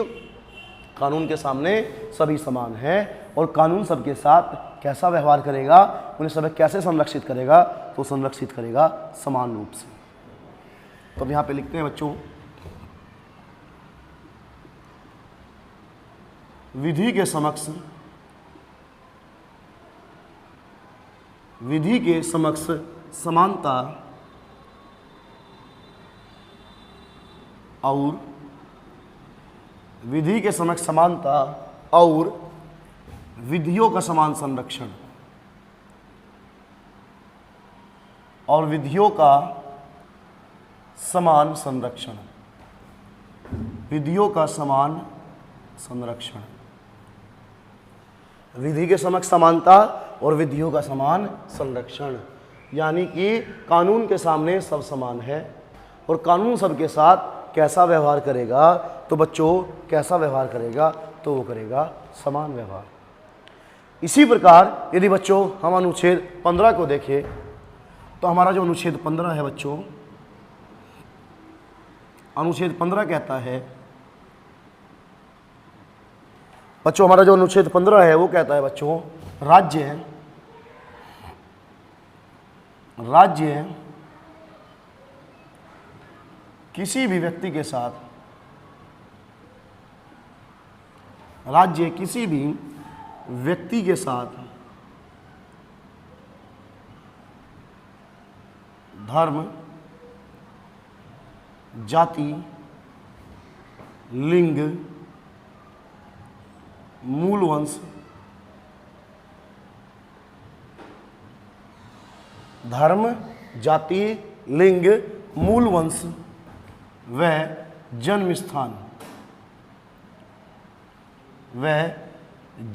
कानून के सामने सभी समान हैं और कानून सबके साथ कैसा व्यवहार करेगा, उन्हें सब कैसे संरक्षित करेगा, तो संरक्षित करेगा समान रूप से। तो हम यहाँ पे लिखते हैं बच्चों, विधि के समक्ष समानता और विधि के समक्ष समानता और विधियों का समान संरक्षण, और विधियों का समान संरक्षण, विधियों का समान संरक्षण, विधि के समक्ष समानता और विधियों का समान संरक्षण, यानी कि कानून के सामने सब समान है और कानून सबके साथ कैसा व्यवहार करेगा, तो बच्चों कैसा व्यवहार करेगा, तो वो करेगा समान व्यवहार। इसी प्रकार यदि बच्चों हम अनुच्छेद 15 को देखें, तो हमारा जो अनुच्छेद 15 है बच्चों, अनुच्छेद 15 कहता है बच्चों, हमारा जो अनुच्छेद 15 है वो कहता है बच्चों, राज्य किसी भी व्यक्ति के साथ, राज्य किसी भी व्यक्ति के साथ धर्म, जाति, लिंग, मूल वंश, धर्म, जाति, लिंग, मूल वंश व जन्म स्थान,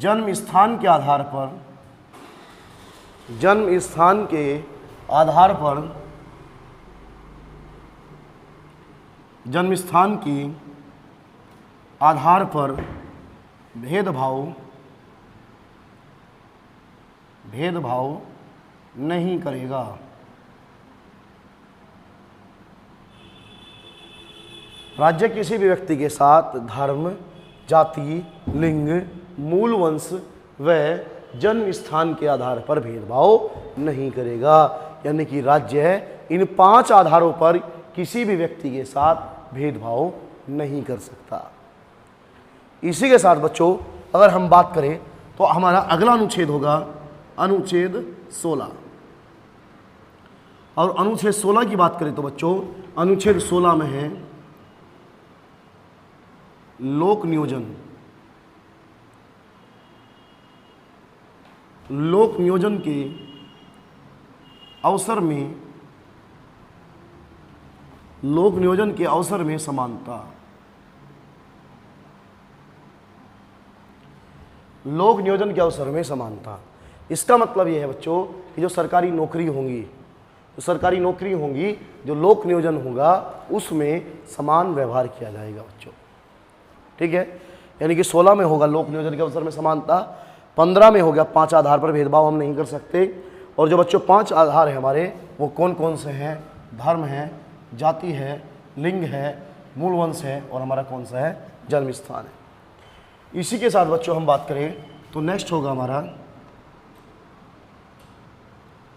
जन्म स्थान के आधार पर, जन्म स्थान के आधार पर, जन्म स्थान की आधार पर भेदभाव नहीं करेगा। राज्य किसी भी व्यक्ति के साथ धर्म, जाति, लिंग, मूल वंश व जन्म स्थान के आधार पर भेदभाव नहीं करेगा, यानी कि राज्य इन 5 आधारों पर किसी भी व्यक्ति के साथ भेदभाव नहीं कर सकता। इसी के साथ बच्चों अगर हम बात करें तो हमारा अगला अनुच्छेद होगा अनुच्छेद 16, और अनुच्छेद 16 की बात करें तो बच्चों अनुच्छेद 16 में है लोक नियोजन। लोक नियोजन के अवसर में, लोक नियोजन के अवसर में समानता। लोक नियोजन के अवसर में समानता, इसका मतलब यह है बच्चों कि जो सरकारी नौकरी होंगी, जो सरकारी नौकरी होंगी, जो लोक नियोजन होगा उसमें समान व्यवहार किया जाएगा बच्चों। ठीक है, यानी कि 16 में होगा लोक नियोजन के अवसर में समानता, 15 में हो गया 5 आधार पर भेदभाव हम नहीं कर सकते, और जो बच्चों 5 आधार है हमारे वो कौन कौन से हैं? धर्म है, जाति है, लिंग है, मूल वंश है, और हमारा कौन सा है? जन्म स्थान है। इसी के साथ बच्चों हम बात करें तो नेक्स्ट होगा हमारा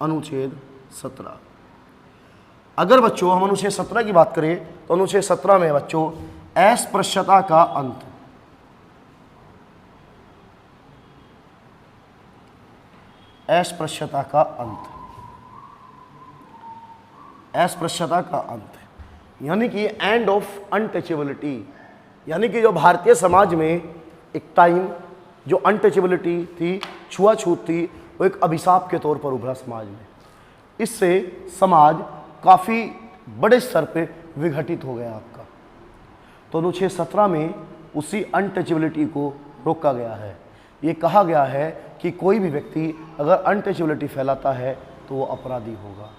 अनुच्छेद 17। अगर बच्चों हम अनुच्छेद 17 की बात करें तो अनुच्छेद 17 में बच्चों अस्पृश्यता का अंत, अस्पृश्यता का अंत, अस्पृश्यता का अंत यानी कि एंड ऑफ अनटचेबिलिटी, यानी कि जो भारतीय समाज में एक टाइम जो अनटचेबिलिटी थी, छुआछूत थी, वो एक अभिशाप के तौर पर उभरा समाज में। इससे समाज काफ़ी बड़े स्तर पे विघटित हो गया आपका। तो अनुच्छेद 17 में उसी अनटचेबिलिटी को रोका गया है। ये कहा गया है कि कोई भी व्यक्ति अगर अनटचेबिलिटी फैलाता है तो वो अपराधी होगा।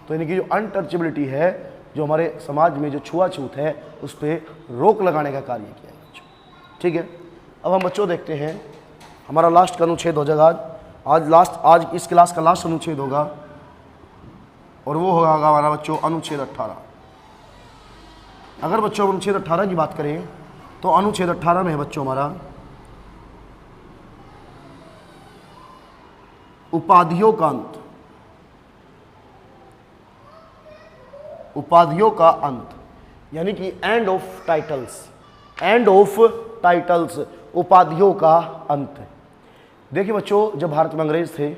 तो यानी कि जो अनटचेबिलिटी है, जो हमारे समाज में जो छुआछूत है, उस पर रोक लगाने का कार्य किया है बच्चों। ठीक है, अब हम बच्चों देखते हैं हमारा लास्ट का अनुच्छेद हो जाएगा आज इस क्लास का लास्ट अनुच्छेद होगा, और वो होगा हमारा बच्चों अनुच्छेद 18। अगर बच्चों अनुच्छेद 18 की बात करें तो अनुच्छेद 18 में है बच्चों हमारा उपाधियों का अंत, उपाधियों का अंत यानी कि end of titles, end of titles, उपाधियों का अंत। देखिए बच्चों, जब भारत में अंग्रेज थे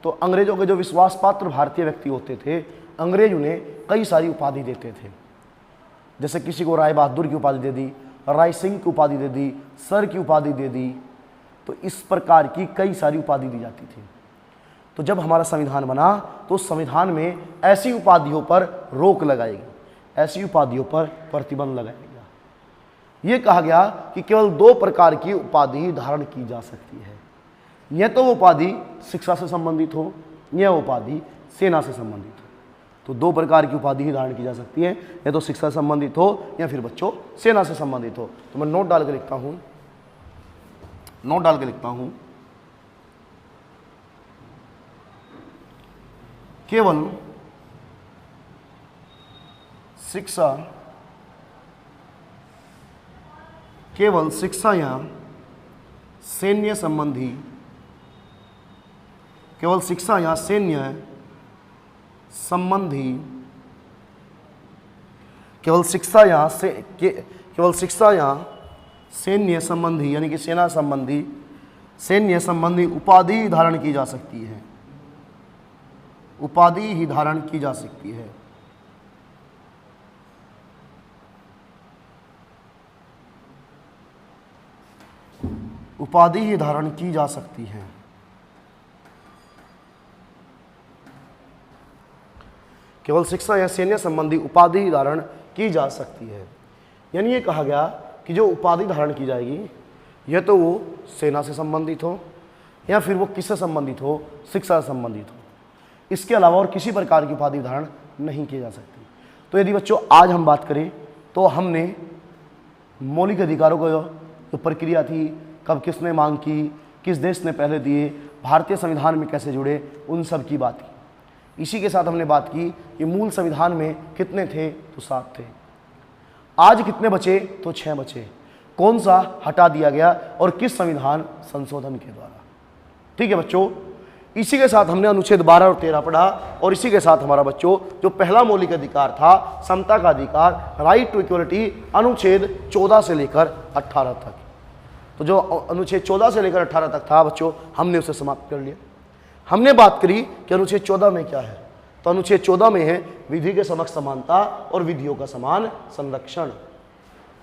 तो अंग्रेजों के जो विश्वास पात्र भारतीय व्यक्ति होते थे, अंग्रेज उन्हें कई सारी उपाधि देते थे। जैसे किसी को राय बहादुर की उपाधि दे दी, राय सिंह की उपाधि दे दी, सर की उपाधि दे दी। तो इस प्रकार की कई सारी उपाधि दी जाती थी। तो जब हमारा संविधान बना तो उस संविधान में ऐसी उपाधियों पर रोक लगाएगी, ऐसी उपाधियों पर प्रतिबंध लगाएगा। ये कहा गया कि केवल 2 प्रकार की उपाधि धारण की जा सकती है। यह तो उपाधि शिक्षा से संबंधित हो, यह उपाधि सेना से संबंधित हो। तो 2 प्रकार की उपाधि ही धारण की जा सकती है, या तो शिक्षा से संबंधित हो या फिर बच्चों सेना से संबंधित हो। तो मैं नोट डाल के लिखता हूं, नोट डाल के लिखता हूं, केवल शिक्षा, केवल शिक्षा या सैन्य संबंधी, केवल शिक्षा या सैन्य संबंधी, केवल शिक्षा या सैन्य संबंधी यानी कि सेना संबंधी, सैन्य संबंधी उपाधि धारण की जा सकती है, उपाधि ही धारण की जा सकती है। उपाधि ही धारण की जा सकती है। केवल शिक्षा या सैन्य संबंधी उपाधि ही धारण की जा सकती है। यानी ये कहा गया कि जो उपाधि धारण की जाएगी, यह तो वो सेना से संबंधित हो या फिर वो किससे संबंधित हो, शिक्षा से संबंधित हो। इसके अलावा और किसी प्रकार की उपाधि धारण नहीं की जा सकती। तो यदि बच्चों आज हम बात करें तो हमने मौलिक अधिकारों को जो प्रक्रिया थी, कब किसने मांग की, किस देश ने पहले दिए, भारतीय संविधान में कैसे जुड़े, उन सब की बात की। इसी के साथ हमने बात की कि मूल संविधान में कितने थे, तो 7 थे। आज कितने बचे, तो 6 बचे। कौन सा हटा दिया गया और किस संविधान संशोधन के द्वारा। ठीक है बच्चों, इसी के साथ हमने अनुच्छेद 12 और 13 पढ़ा, और इसी के साथ हमारा बच्चों जो पहला मौलिक अधिकार था, समता का अधिकार, राइट टू इक्वलिटी, अनुच्छेद 14 से लेकर 18 तक। तो जो अनुच्छेद 14 से लेकर 18 तक था बच्चों, हमने उसे समाप्त कर लिया। हमने बात करी कि अनुच्छेद 14 में क्या है। तो अनुच्छेद 14 में है विधि के समक्ष समानता और विधियों का समान संरक्षण।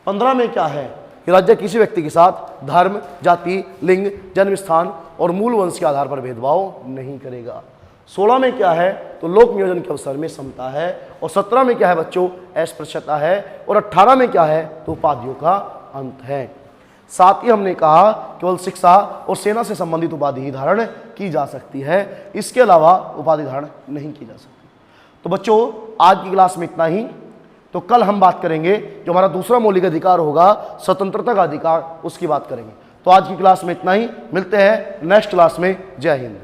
15 में क्या है कि राज्य किसी व्यक्ति के साथ धर्म, जाति, लिंग, जन्म स्थान और मूल वंश के आधार पर भेदभाव नहीं करेगा। 16 में क्या है, तो लोक नियोजन के अवसर में समता है। और 17 में क्या है बच्चों, अस्पृश्यता है। और 18 में क्या है, तो उपाधियों का अंत है। साथ ही हमने कहा केवल शिक्षा और सेना से संबंधित उपाधि ही धारण की जा सकती है, इसके अलावा उपाधि धारण नहीं की जा सकती। तो बच्चों आज की क्लास में इतना ही। तो कल हम बात करेंगे जो हमारा दूसरा मौलिक अधिकार होगा, स्वतंत्रता का अधिकार, उसकी बात करेंगे। तो आज की क्लास में इतना ही, मिलते हैं नेक्स्ट क्लास में। जय हिंद।